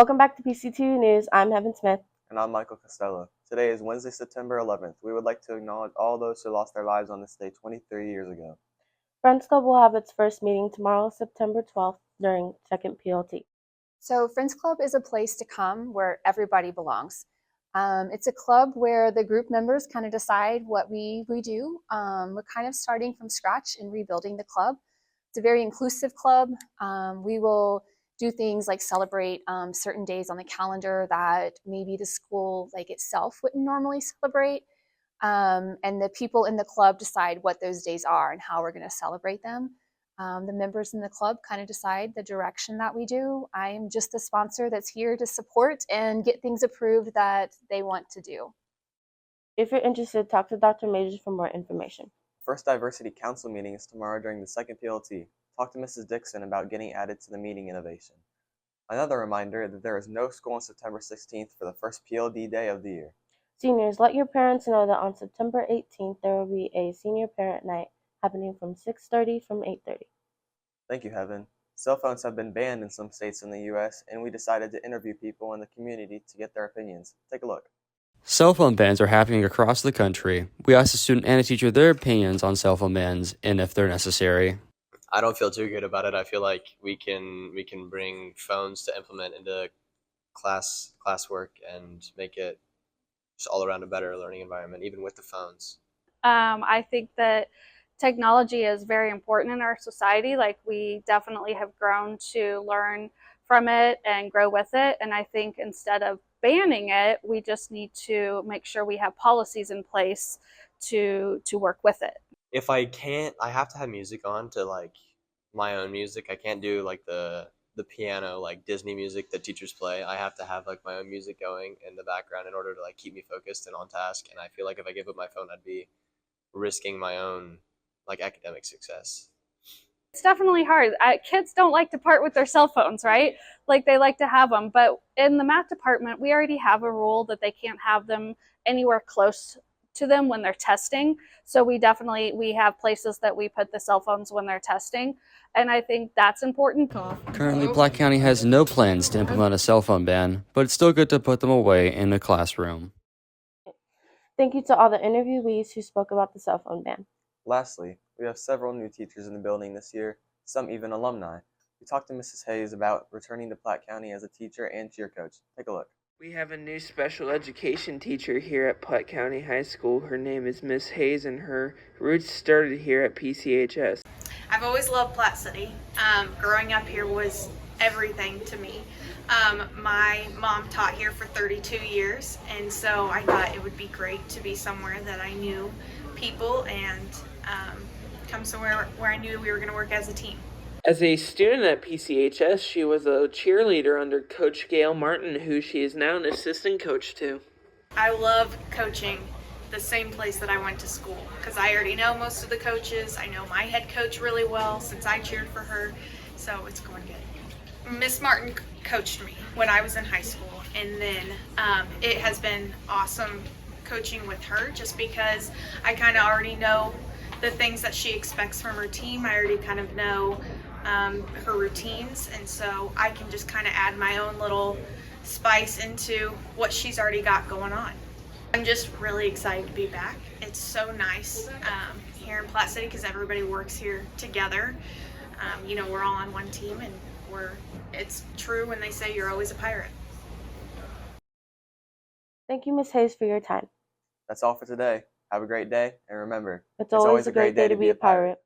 Welcome back to PCTV News. I'm Heaven Smith. And I'm Michael Costello. Today is Wednesday, September 11th. We would like to acknowledge all those who lost their lives on this day 23 years ago. Friends Club will have its first meeting tomorrow, September 12th, during second PLT. So Friends Club is a place to come where everybody belongs. It's a club where the group members kind of decide what we do. We're kind of starting from scratch and rebuilding the club. It's a very inclusive club. We will do things like celebrate certain days on the calendar that maybe the school itself wouldn't normally celebrate. And the people in the club decide what those days are and how we're going to celebrate them. The members in the club kind of decide the direction that we do. I am just the sponsor that's here to support and get things approved that they want to do. If you're interested, talk to Dr. Majors for more information. First Diversity Council meeting is tomorrow during the second PLT. Talk to Mrs. Dixon about getting added to the meeting innovation. Another reminder that there is no school on September 16th for the first PLD day of the year. Seniors, let your parents know that on September 18th there will be a senior parent night happening from 6:30 from 8:30. Thank you, Heaven. Cell phones have been banned in some states in the U.S., and we decided to interview people in the community to get their opinions. Take a look. Cell phone bans are happening across the country. We asked a student and a teacher their opinions on cell phone bans and if they're necessary. I don't feel too good about it. I feel like we can bring phones to implement into classwork and make it just all around a better learning environment, even with the phones. I think that technology is very important in our society. Like, we definitely have grown to learn from it and grow with it. And I think instead of banning it, we just need to make sure we have policies in place to work with it. If I can't, I have to have music on to my own music. I can't do the piano Disney music that teachers play. I have to have my own music going in the background in order to keep me focused and on task. And I feel like if I give up my phone, I'd be risking my own academic success. It's definitely hard. Kids don't like to part with their cell phones, right? They like to have them. But in the math department, we already have a rule that they can't have them anywhere close to them when they're testing. So we have places that we put the cell phones when they're testing. And I think that's important. Currently, Platte County has no plans to implement a cell phone ban, but it's still good to put them away in the classroom. Thank you to all the interviewees who spoke about the cell phone ban. Lastly, we have several new teachers in the building this year, some even alumni. We talked to Mrs. Hayes about returning to Platte County as a teacher and cheer coach. Take a look. We have a new special education teacher here at Platte County High School. Her name is Miss Hayes, and her roots started here at PCHS. I've always loved Platte City. Growing up here was everything to me. My mom taught here for 32 years, and so I thought it would be great to be somewhere that I knew people and come somewhere where I knew we were going to work as a team. As a student at PCHS, she was a cheerleader under Coach Gail Martin, who she is now an assistant coach to. I love coaching the same place that I went to school because I already know most of the coaches. I know my head coach really well since I cheered for her, so it's going good. Miss Martin coached me when I was in high school, and then it has been awesome coaching with her just because I kind of already know the things that she expects from her team. I already kind of know her routines, and so I can just kind of add my own little spice into what she's already got going on. I'm just really excited to be back. It's so nice here in Platte City because everybody works here together. We're all on one team, and it's true when they say you're always a pirate. Thank you, Ms. Hayes, for your time. That's all for today. Have a great day, and remember, It's always a great day to be a pirate.